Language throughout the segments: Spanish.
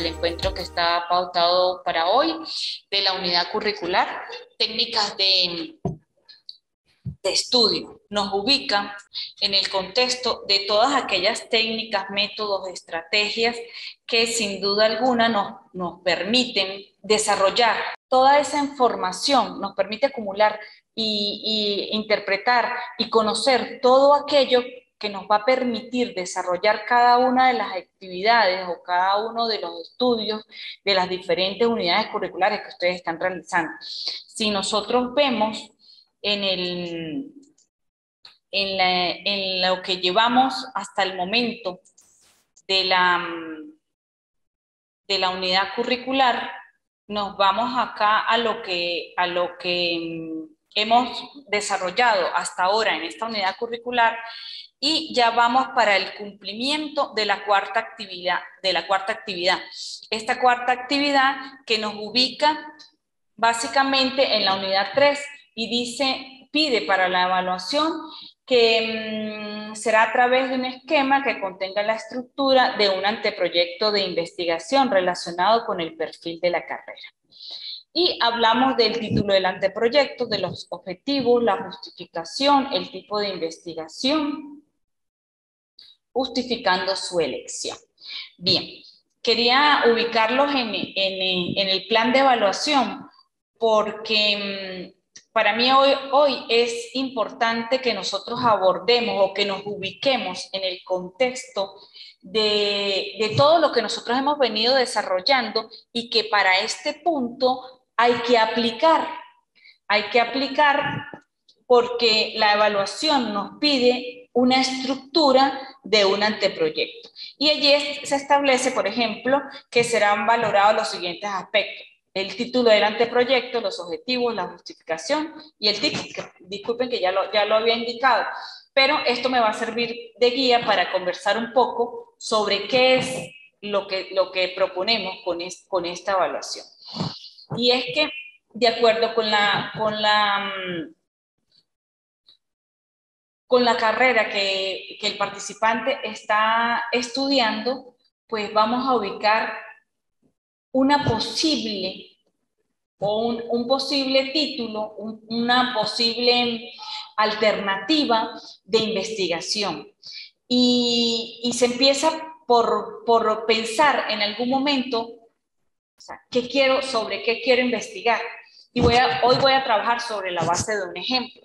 encuentro que está pautado para hoy de la unidad curricular, técnicas de estudio. Nos ubica en el contexto de todas aquellas técnicas, métodos, estrategias que sin duda alguna nos permiten desarrollar toda esa información, nos permite acumular y interpretar y conocer todo aquello que nos va a permitir desarrollar cada una de las actividades o cada uno de los estudios de las diferentes unidades curriculares que ustedes están realizando. Si nosotros vemos en lo que llevamos hasta el momento de la unidad curricular, nos vamos acá a lo que hemos desarrollado hasta ahora en esta unidad curricular y ya vamos para el cumplimiento de la cuarta actividad. Esta cuarta actividad que nos ubica básicamente en la unidad 3 y pide para la evaluación que será a través de un esquema que contenga la estructura de un anteproyecto de investigación relacionado con el perfil de la carrera. Y hablamos del título del anteproyecto, de los objetivos, la justificación, el tipo de investigación, justificando su elección. Bien, quería ubicarlos en el plan de evaluación porque para mí hoy es importante que nosotros abordemos o que nos ubiquemos en el contexto de todo lo que nosotros hemos venido desarrollando y que para este punto hay que aplicar porque la evaluación nos pide una estructura de un anteproyecto. Y allí se establece, por ejemplo, que serán valorados los siguientes aspectos: el título del anteproyecto, los objetivos, la justificación y el tipo. Disculpen que ya lo había indicado, pero esto me va a servir de guía para conversar un poco sobre qué es lo que proponemos con esta evaluación. Y es que, de acuerdo con la carrera que el participante está estudiando, pues vamos a ubicar una posible o un posible título, una posible alternativa de investigación. Y se empieza por pensar en algún momento, o sea, sobre qué quiero investigar. Y hoy voy a trabajar sobre la base de un ejemplo.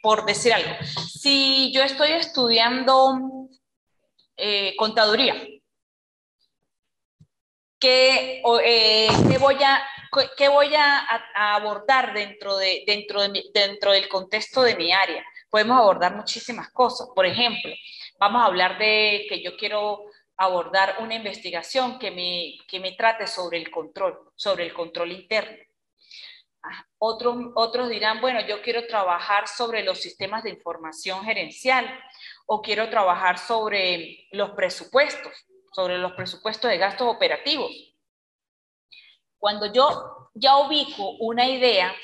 Por decir algo, si yo estoy estudiando contaduría, ¿qué voy a abordar dentro del contexto de mi área? Podemos abordar muchísimas cosas. Por ejemplo, vamos a hablar de que yo quiero abordar una investigación que me trate sobre el control interno. Otros dirán, bueno, yo quiero trabajar sobre los sistemas de información gerencial o quiero trabajar sobre los presupuestos de gastos operativos. Cuando yo ya ubico una idea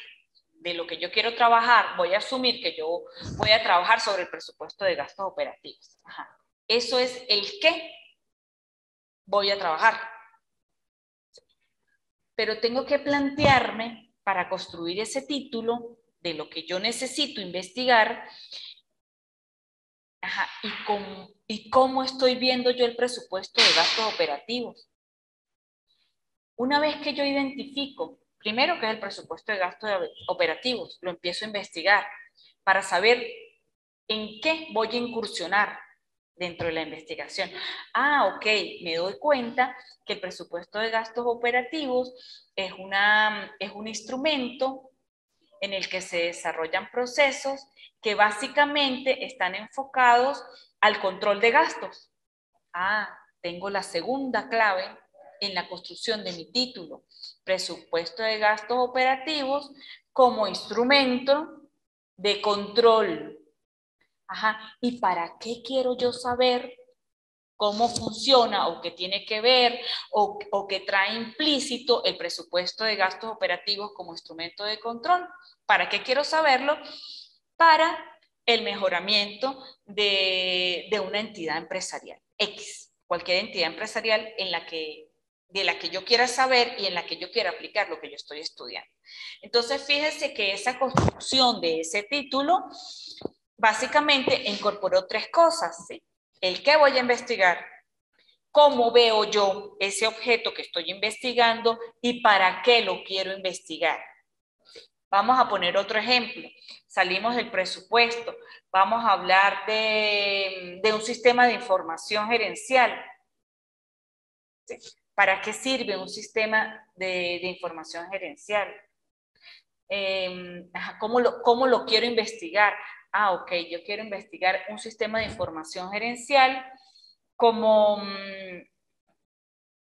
de lo que yo quiero trabajar, voy a asumir que yo voy a trabajar sobre el presupuesto de gastos operativos. Ajá. Eso es el qué voy a trabajar. Pero tengo que plantearme, para construir ese título de lo que yo necesito investigar, y cómo estoy viendo yo el presupuesto de gastos operativos. Una vez que yo identifico, primero que es el presupuesto de gastos operativos, lo empiezo a investigar para saber en qué voy a incursionar dentro de la investigación. Ok, me doy cuenta que el presupuesto de gastos operativos es un instrumento en el que se desarrollan procesos que básicamente están enfocados al control de gastos. Tengo la segunda clave en la construcción de mi título: presupuesto de gastos operativos como instrumento de control. ¿Y para qué quiero yo saber cómo funciona o qué tiene que ver o qué trae implícito el presupuesto de gastos operativos como instrumento de control? ¿Para qué quiero saberlo? Para el mejoramiento de una entidad empresarial X, cualquier entidad empresarial en la que de la que yo quiera saber y en la que yo quiera aplicar lo que yo estoy estudiando. Entonces, fíjese que esa construcción de ese título básicamente incorporó tres cosas, ¿sí? El qué voy a investigar, cómo veo yo ese objeto que estoy investigando y para qué lo quiero investigar. Vamos a poner otro ejemplo. Salimos del presupuesto. Vamos a hablar de un sistema de información gerencial. ¿Sí? ¿Para qué sirve un sistema de información gerencial? ¿Cómo lo quiero investigar? Ah, ok, yo quiero investigar un sistema de información gerencial como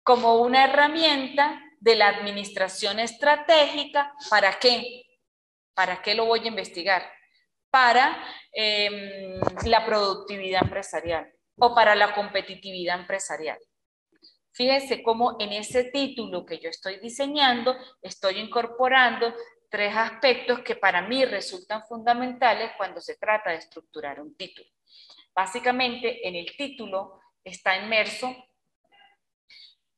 una herramienta de la administración estratégica. ¿Para qué? ¿Para qué lo voy a investigar? Para la productividad empresarial o para la competitividad empresarial. Fíjense cómo en ese título que yo estoy diseñando, estoy incorporando tres aspectos que para mí resultan fundamentales cuando se trata de estructurar un título. Básicamente, en el título está inmerso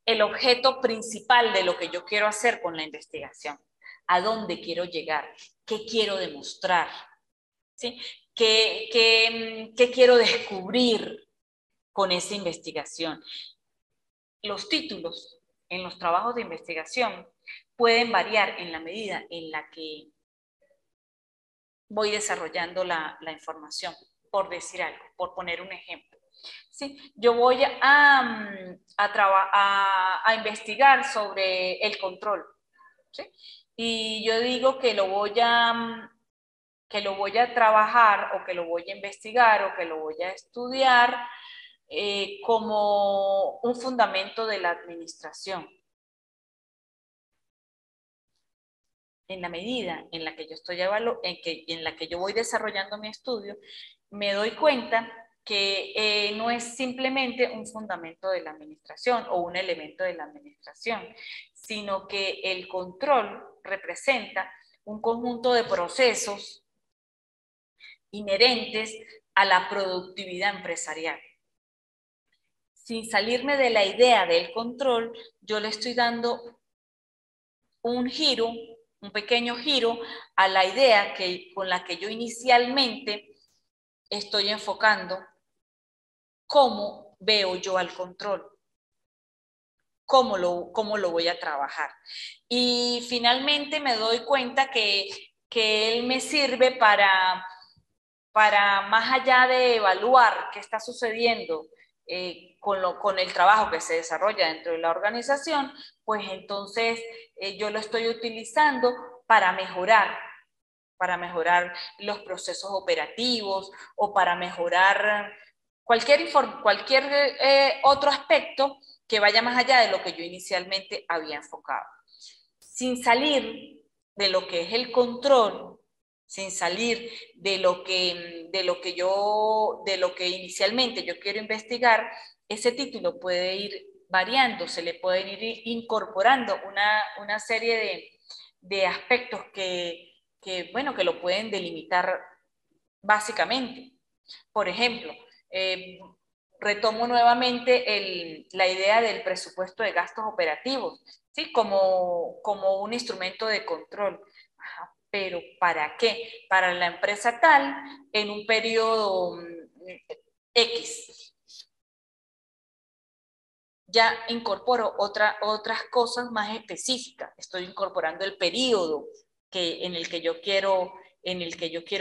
el objeto principal de lo que yo quiero hacer con la investigación. ¿A dónde quiero llegar? ¿Qué quiero demostrar? ¿Sí? ¿Qué quiero descubrir con esa investigación? Los títulos en los trabajos de investigación pueden variar en la medida en la que voy desarrollando la información, por decir algo, por poner un ejemplo. ¿Sí? Yo voy a investigar sobre el control. ¿Sí? Y yo digo que lo voy a trabajar o que lo voy a investigar o que lo voy a estudiar como un fundamento de la administración. En la medida en la que yo estoy en la que yo voy desarrollando mi estudio, me doy cuenta que no es simplemente un fundamento de la administración o un elemento de la administración, sino que el control representa un conjunto de procesos inherentes a la productividad empresarial. Sin salirme de la idea del control, yo le estoy dando un giro, un pequeño giro a la idea con la que yo inicialmente estoy enfocando cómo veo yo al control, cómo lo voy a trabajar. Y finalmente me doy cuenta que él me sirve para más allá de evaluar qué está sucediendo con el trabajo que se desarrolla dentro de la organización, pues entonces yo lo estoy utilizando para mejorar los procesos operativos o para mejorar cualquier otro aspecto que vaya más allá de lo que yo inicialmente había enfocado. Sin salir de lo que es el control, sin salir de lo que inicialmente yo quiero investigar, ese título puede ir variando, se le pueden ir incorporando una serie de aspectos que lo pueden delimitar básicamente. Por ejemplo, retomo nuevamente la idea del presupuesto de gastos operativos, ¿sí? Como un instrumento de control. Ajá, pero ¿para qué? Para la empresa tal, en un periodo X. Ya incorporo otras cosas más específicas. Estoy incorporando el periodo en el que yo quiero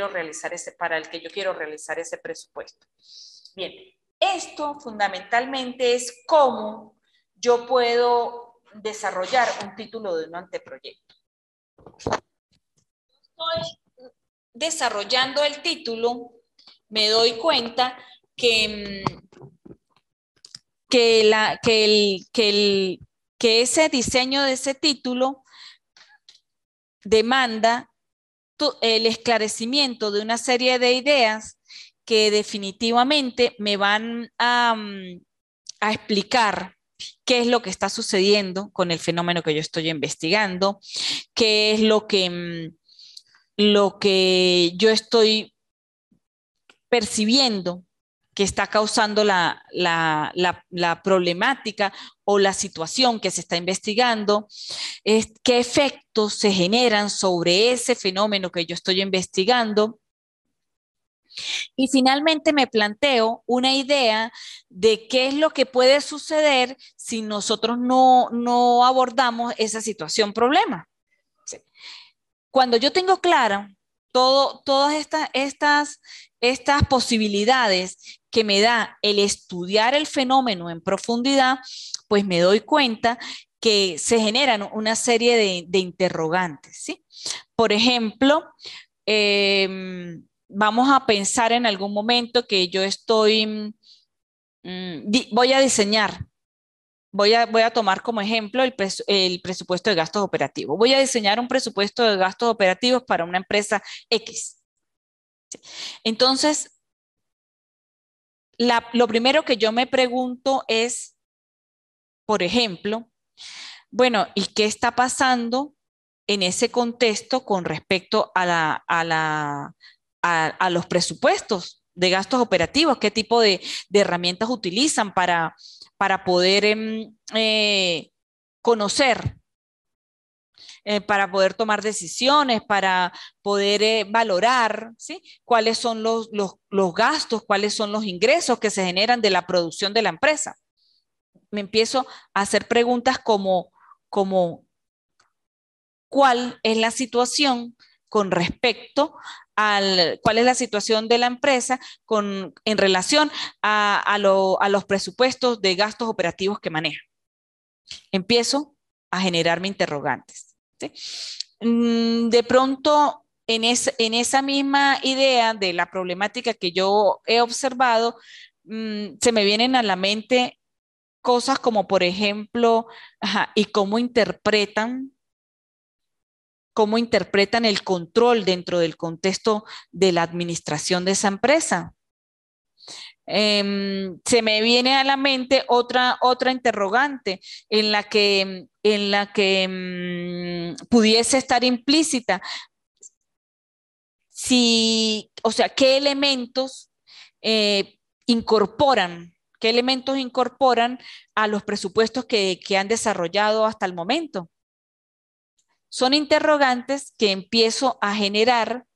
realizar para el que yo quiero realizar ese presupuesto. Bien, esto fundamentalmente es cómo yo puedo desarrollar un título de un anteproyecto. Estoy desarrollando el título, me doy cuenta que ese diseño de ese título demanda el esclarecimiento de una serie de ideas que definitivamente me van a explicar qué es lo que está sucediendo con el fenómeno que yo estoy investigando, qué es lo que yo estoy percibiendo que está causando la problemática o la situación que se está investigando, qué efectos se generan sobre ese fenómeno que yo estoy investigando. Y finalmente me planteo una idea de qué es lo que puede suceder si nosotros no abordamos esa situación problema. ¿Sí? Cuando yo tengo clara todas estas posibilidades que me da el estudiar el fenómeno en profundidad, pues me doy cuenta que se generan una serie de interrogantes, ¿sí? Por ejemplo, vamos a pensar en algún momento que yo voy a diseñar. Voy a tomar como ejemplo el presupuesto de gastos operativos. Voy a diseñar un presupuesto de gastos operativos para una empresa X. Entonces, lo primero que yo me pregunto es, por ejemplo, bueno, ¿y qué está pasando en ese contexto con respecto a los presupuestos de gastos operativos? ¿Qué tipo de herramientas utilizan para poder conocer, para poder tomar decisiones, para poder valorar, ¿sí? ¿Cuáles son los gastos, cuáles son los ingresos que se generan de la producción de la empresa? Me empiezo a hacer preguntas como ¿cuál es la situación con respecto cuál es la situación de la empresa en relación a los presupuestos de gastos operativos que maneja? Empiezo a generarme interrogantes, ¿sí? De pronto, en esa misma idea de la problemática que yo he observado, se me vienen a la mente cosas como, por ejemplo, ¿y cómo interpretan el control dentro del contexto de la administración de esa empresa? Se me viene a la mente otra interrogante en la que pudiese estar implícita o sea, qué elementos eh, incorporan, qué elementos incorporan a los presupuestos que han desarrollado hasta el momento. Son interrogantes que empiezo a generar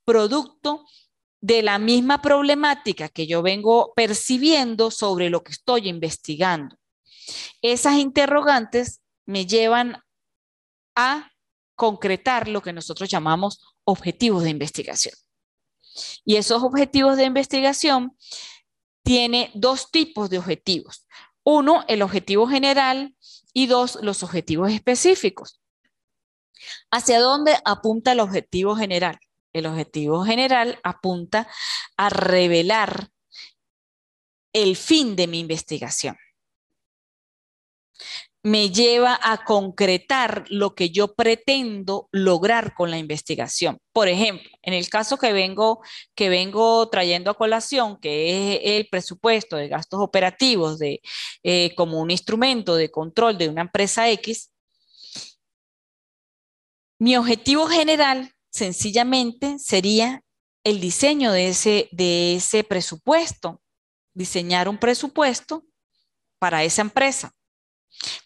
producto de la misma problemática que yo vengo percibiendo sobre lo que estoy investigando. Esas interrogantes me llevan a concretar lo que nosotros llamamos objetivos de investigación. Y esos objetivos de investigación tienen dos tipos de objetivos. Uno, el objetivo general, y dos, los objetivos específicos. ¿Hacia dónde apunta el objetivo general? El objetivo general apunta a revelar el fin de mi investigación. Me lleva a concretar lo que yo pretendo lograr con la investigación. Por ejemplo, en el caso que vengo trayendo a colación, que es el presupuesto de gastos operativos como un instrumento de control de una empresa X, mi objetivo general sencillamente sería el diseño de ese presupuesto, diseñar un presupuesto para esa empresa.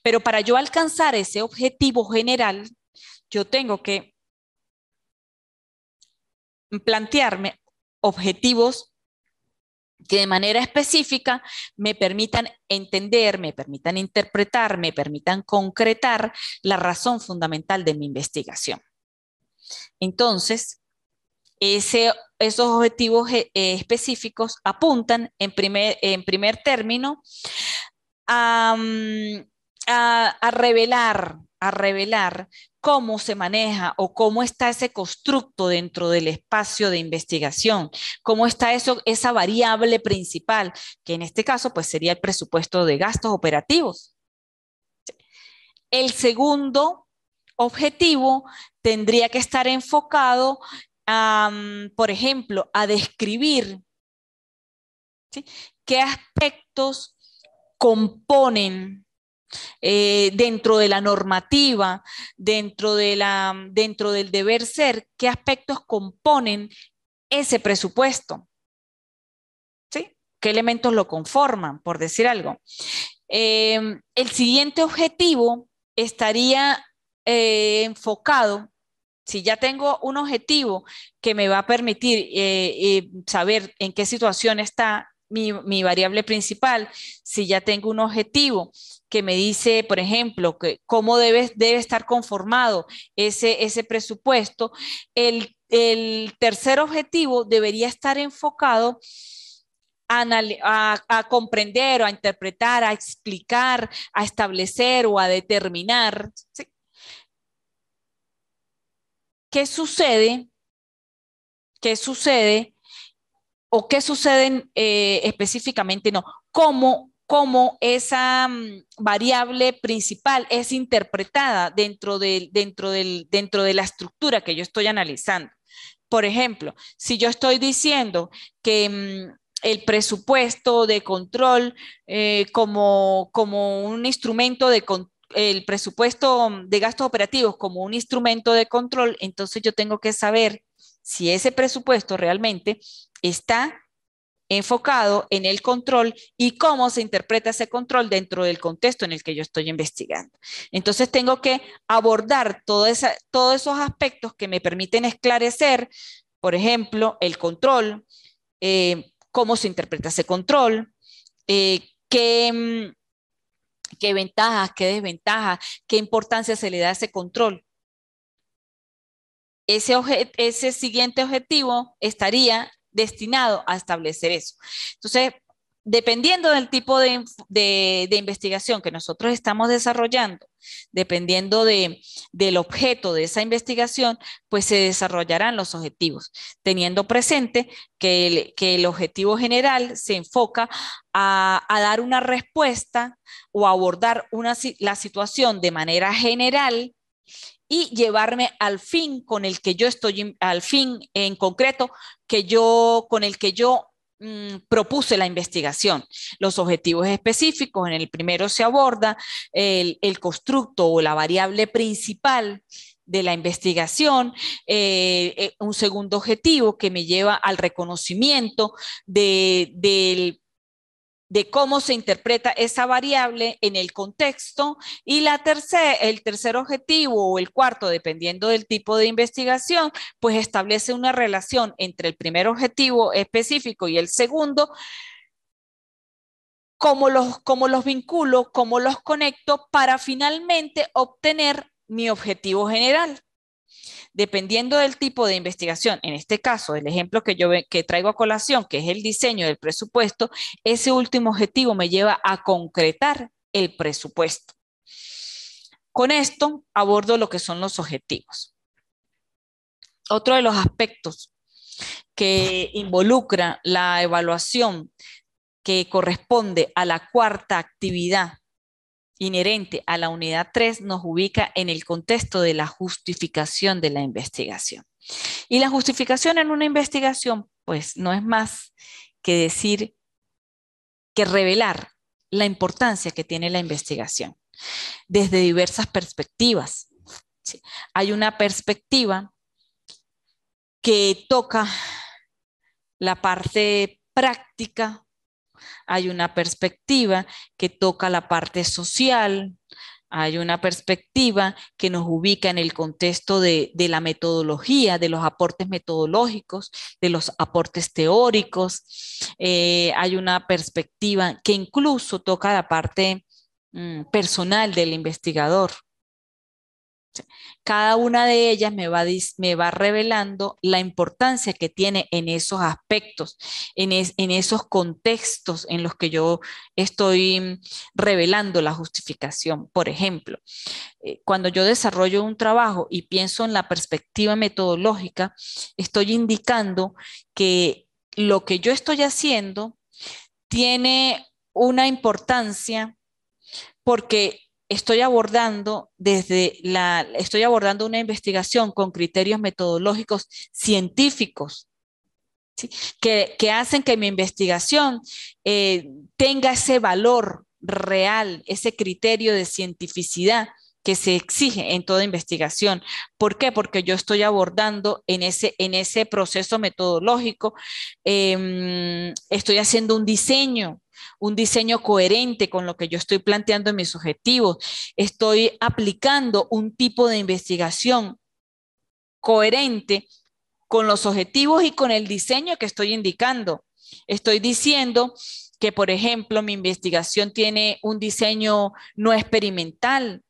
Pero para yo alcanzar ese objetivo general, yo tengo que plantearme objetivos que de manera específica me permitan entender, me permitan interpretar, me permitan concretar la razón fundamental de mi investigación. Entonces, esos objetivos específicos apuntan en primer término a revelar cómo se maneja o cómo está ese constructo dentro del espacio de investigación, cómo está esa variable principal, que en este caso pues sería el presupuesto de gastos operativos. El segundo objetivo tendría que estar enfocado, por ejemplo, a describir, ¿sí?, qué aspectos componen dentro de la normativa, dentro del deber ser, qué aspectos componen ese presupuesto. ¿Sí? qué elementos lo conforman, por decir algo. El siguiente objetivo estaría enfocado. Si ya tengo un objetivo que me va a permitir saber en qué situación está mi variable principal, si ya tengo un objetivo que me dice, por ejemplo, que cómo debe estar conformado ese presupuesto, el tercer objetivo debería estar enfocado a comprender o a interpretar, a explicar, a establecer o a determinar, ¿sí? ¿Qué sucede? ¿Qué sucede? ¿O qué sucede específicamente? No, cómo esa variable principal es interpretada dentro de la estructura que yo estoy analizando. Por ejemplo, si yo estoy diciendo que el presupuesto de control como un instrumento de control, el presupuesto de gastos operativos como un instrumento de control, entonces yo tengo que saber si ese presupuesto realmente está enfocado en el control y cómo se interpreta ese control dentro del contexto en el que yo estoy investigando. Entonces tengo que abordar todos esos aspectos que me permiten esclarecer, por ejemplo, el control, cómo se interpreta ese control, qué ventajas, qué desventajas, qué importancia se le da a ese control. Ese siguiente objetivo estaría destinado a establecer eso. Entonces, dependiendo del tipo de investigación que nosotros estamos desarrollando, dependiendo del objeto de esa investigación, pues se desarrollarán los objetivos, teniendo presente que el objetivo general se enfoca a dar una respuesta o abordar la situación de manera general y llevarme al fin con el que yo estoy, al fin en concreto con el que yo propuse la investigación. Los objetivos específicos, en el primero se aborda el constructo o la variable principal de la investigación, un segundo objetivo que me lleva al reconocimiento del de cómo se interpreta esa variable en el contexto y el tercer objetivo o el cuarto, dependiendo del tipo de investigación, pues establece una relación entre el primer objetivo específico y el segundo, cómo los vinculo, cómo los conecto para finalmente obtener mi objetivo general. Dependiendo del tipo de investigación, en este caso, el ejemplo que traigo a colación, que es el diseño del presupuesto, ese último objetivo me lleva a concretar el presupuesto. Con esto abordo lo que son los objetivos. Otro de los aspectos que involucra la evaluación que corresponde a la cuarta actividad inherente a la unidad 3 nos ubica en el contexto de la justificación de la investigación. Y la justificación en una investigación, pues no es más que decir, que revelar la importancia que tiene la investigación desde diversas perspectivas. ¿Sí? Hay una perspectiva que toca la parte práctica, hay una perspectiva que toca la parte social, hay una perspectiva que nos ubica en el contexto de la metodología, de los aportes metodológicos, de los aportes teóricos. Hay una perspectiva que incluso toca la parte personal del investigador. Cada una de ellas me va revelando la importancia que tiene en esos aspectos, en esos contextos en los que yo estoy revelando la justificación. Por ejemplo, cuando yo desarrollo un trabajo y pienso en la perspectiva metodológica, estoy indicando que lo que yo estoy haciendo tiene una importancia porque estoy abordando una investigación con criterios metodológicos científicos, ¿sí? que hacen que mi investigación tenga ese valor real, ese criterio de cientificidad que se exige en toda investigación. ¿Por qué? Porque yo estoy abordando en ese proceso metodológico, estoy haciendo un diseño coherente con lo que yo estoy planteando en mis objetivos. Estoy aplicando un tipo de investigación coherente con los objetivos y con el diseño que estoy indicando. Estoy diciendo que, por ejemplo, mi investigación tiene un diseño no experimental,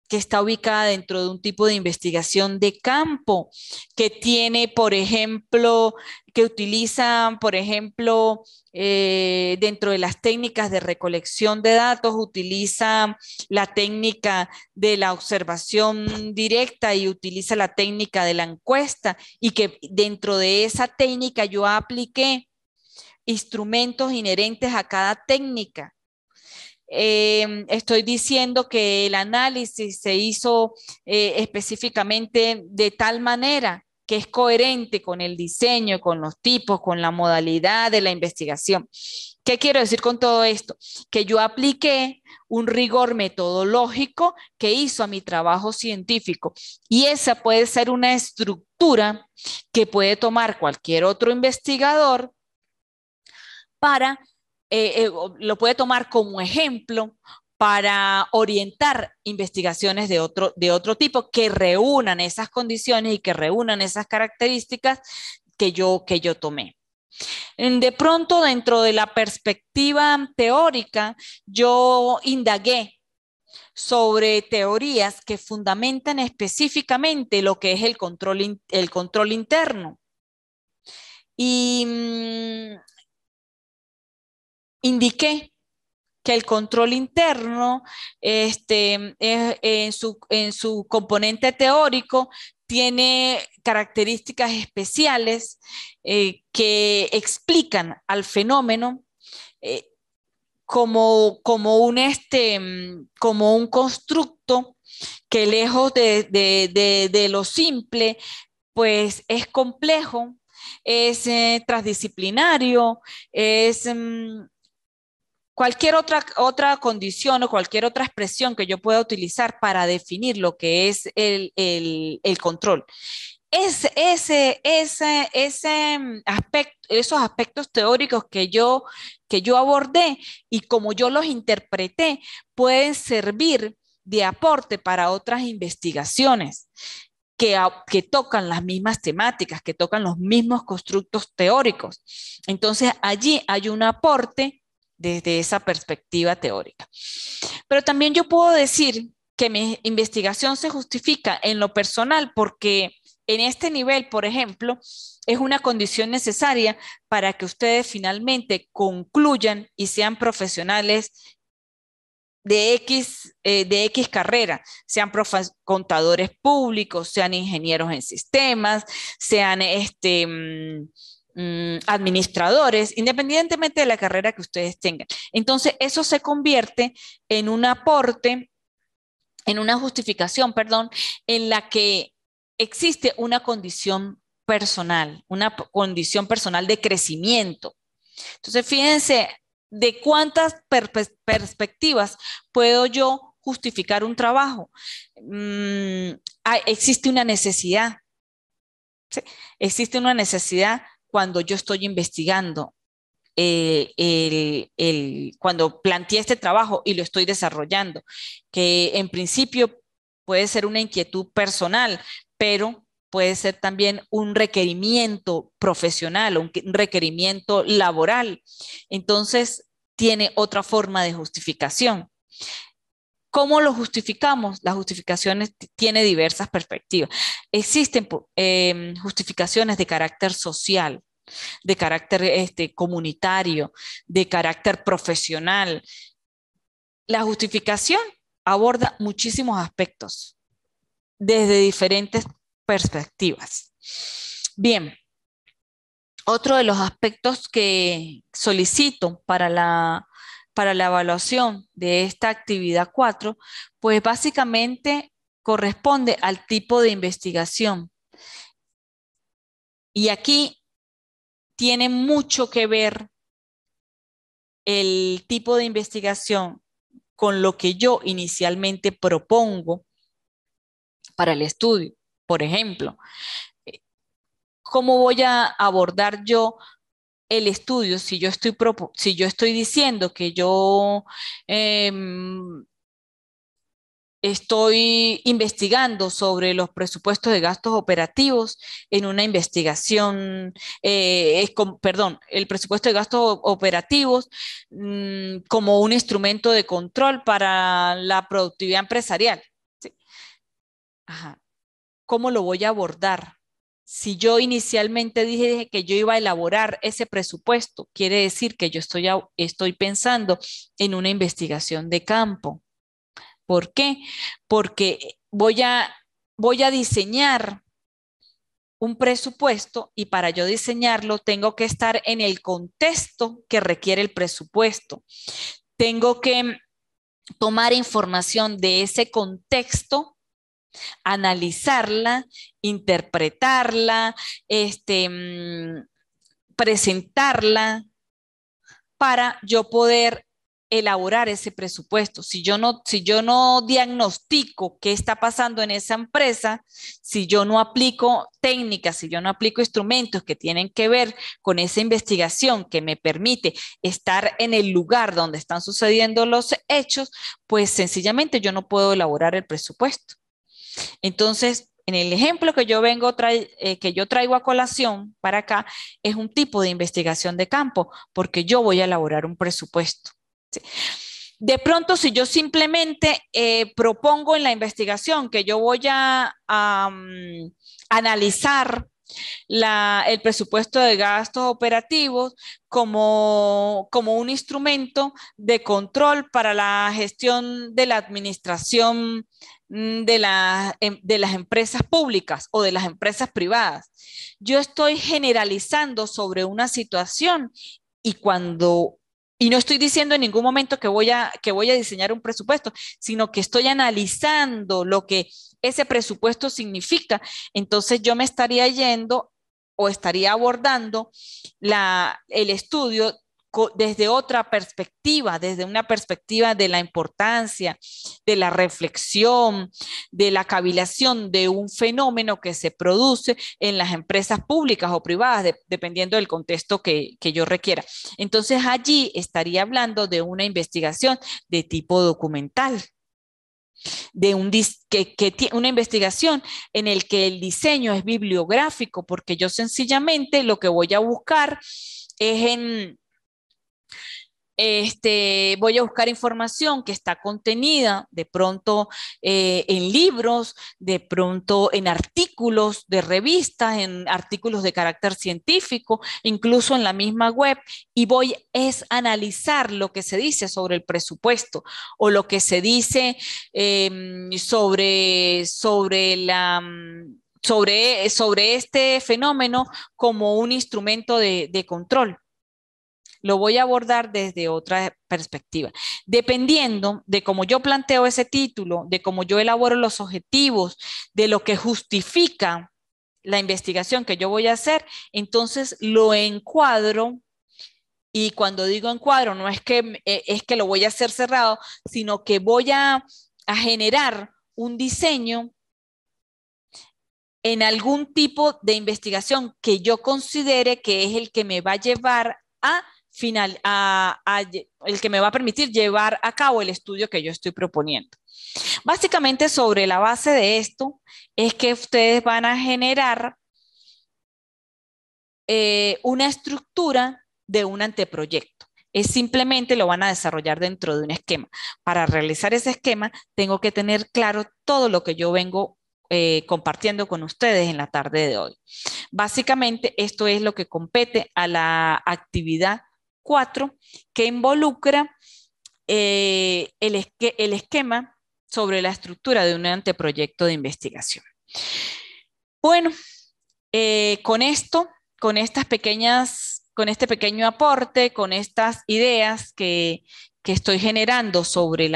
que está ubicada dentro de un tipo de investigación de campo, que tiene, por ejemplo, que utiliza, por ejemplo, dentro de las técnicas de recolección de datos, utiliza la técnica de la observación directa y utiliza la técnica de la encuesta, y que dentro de esa técnica yo apliqué instrumentos inherentes a cada técnica. Estoy diciendo que el análisis se hizo específicamente de tal manera que es coherente con el diseño, con los tipos, con la modalidad de la investigación. ¿Qué quiero decir con todo esto? Que yo apliqué un rigor metodológico que hizo a mi trabajo científico, y esa puede ser una estructura que puede tomar cualquier otro investigador para, lo puede tomar como ejemplo para orientar investigaciones de otro tipo que reúnan esas condiciones y que reúnan esas características que yo tomé. De pronto, dentro de la perspectiva teórica, yo indagué sobre teorías que fundamentan específicamente lo que es el control interno. Y indiqué que el control interno, en su componente teórico, tiene características especiales que explican al fenómeno eh, como un constructo que, lejos de lo simple, pues es complejo, es transdisciplinario, es cualquier otra condición o cualquier otra expresión que yo pueda utilizar para definir lo que es el control. Esos aspectos teóricos que yo abordé y como yo los interpreté, pueden servir de aporte para otras investigaciones que tocan las mismas temáticas, que tocan los mismos constructos teóricos. Entonces, allí hay un aporte desde esa perspectiva teórica. Pero también yo puedo decir que mi investigación se justifica en lo personal porque en este nivel, por ejemplo, es una condición necesaria para que ustedes finalmente concluyan y sean profesionales de X carrera, sean contadores públicos, sean ingenieros en sistemas, sean administradores, independientemente de la carrera que ustedes tengan. Entonces, eso se convierte en un aporte, en una justificación, perdón, en la que existe una condición personal de crecimiento. Entonces, fíjense de cuántas perspectivas puedo yo justificar un trabajo. Existe una necesidad. ¿Sí? Existe una necesidad cuando yo estoy investigando, cuando planteé este trabajo y lo estoy desarrollando, que en principio puede ser una inquietud personal, pero puede ser también un requerimiento profesional, un requerimiento laboral. Entonces, tiene otra forma de justificación. ¿Cómo lo justificamos? Las justificaciones tienen diversas perspectivas. Existen justificaciones de carácter social, de carácter comunitario, de carácter profesional. La justificación aborda muchísimos aspectos desde diferentes perspectivas. Bien, otro de los aspectos que solicito para la evaluación de esta actividad 4, pues básicamente corresponde al tipo de investigación. Y aquí tiene mucho que ver el tipo de investigación con lo que yo inicialmente propongo para el estudio. Por ejemplo, ¿cómo voy a abordar yo el estudio si yo estoy diciendo que yo eh, estoy investigando sobre los presupuestos de gastos operativos en una investigación, perdón, el presupuesto de gastos operativos como un instrumento de control para la productividad empresarial? ¿Sí? Ajá. ¿Cómo lo voy a abordar? Si yo inicialmente dije que yo iba a elaborar ese presupuesto, quiere decir que yo estoy pensando en una investigación de campo. ¿Por qué? Porque voy a diseñar un presupuesto y para yo diseñarlo tengo que estar en el contexto que requiere el presupuesto. Tengo que tomar información de ese contexto, analizarla, interpretarla, presentarla para yo poder elaborar ese presupuesto. Si yo no diagnostico qué está pasando en esa empresa, si yo no aplico técnicas, si yo no aplico instrumentos que tienen que ver con esa investigación que me permite estar en el lugar donde están sucediendo los hechos, pues sencillamente yo no puedo elaborar el presupuesto. Entonces, en el ejemplo que que yo traigo a colación para acá, es un tipo de investigación de campo, porque yo voy a elaborar un presupuesto. ¿Sí? De pronto, si yo simplemente propongo en la investigación que yo voy a analizar el presupuesto de gastos operativos como un instrumento de control para la gestión de la administración de las empresas públicas o de las empresas privadas. Yo estoy generalizando sobre una situación y y no estoy diciendo en ningún momento que voy a diseñar un presupuesto, sino que estoy analizando lo que ese presupuesto significa. Entonces yo me estaría yendo o estaría abordando el estudio desde otra perspectiva, desde una perspectiva de la importancia, de la reflexión, de la cavilación de un fenómeno que se produce en las empresas públicas o privadas, dependiendo del contexto que yo requiera. Entonces allí estaría hablando de una investigación de tipo documental, de una investigación en el que el diseño es bibliográfico, porque yo sencillamente lo que voy a buscar es voy a buscar información que está contenida de pronto en libros, de pronto en artículos de revistas, en artículos de carácter científico, incluso en la misma web, y voy es analizar lo que se dice sobre el presupuesto o lo que se dice sobre este fenómeno como un instrumento de control. Lo voy a abordar desde otra perspectiva. Dependiendo de cómo yo planteo ese título, de cómo yo elaboro los objetivos, de lo que justifica la investigación que yo voy a hacer, entonces lo encuadro. Y cuando digo encuadro, no es que lo voy a hacer cerrado, sino que voy a generar un diseño en algún tipo de investigación que yo considere que es el que me va a llevar el que me va a permitir llevar a cabo el estudio que yo estoy proponiendo. Básicamente, sobre la base de esto, es que ustedes van a generar una estructura de un anteproyecto. Es simplemente lo van a desarrollar dentro de un esquema. Para realizar ese esquema, tengo que tener claro todo lo que yo vengo compartiendo con ustedes en la tarde de hoy. Básicamente, esto es lo que compete a la actividad 4, que involucra el esquema sobre la estructura de un anteproyecto de investigación. Bueno, con esto, con este pequeño aporte, con estas ideas que estoy generando sobre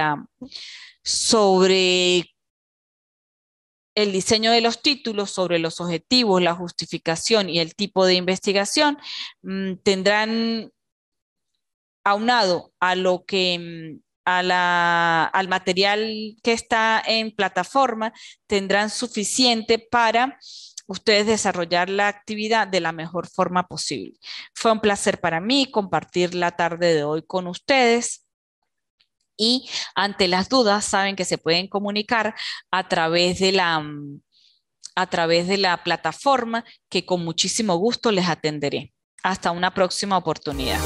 el diseño de los títulos, sobre los objetivos, la justificación y el tipo de investigación, tendrán aunado a lo que al material que está en plataforma, tendrán suficiente para ustedes desarrollar la actividad de la mejor forma posible. Fue un placer para mí compartir la tarde de hoy con ustedes. Y ante las dudas, saben que se pueden comunicar a través de la plataforma, que con muchísimo gusto les atenderé. Hasta una próxima oportunidad.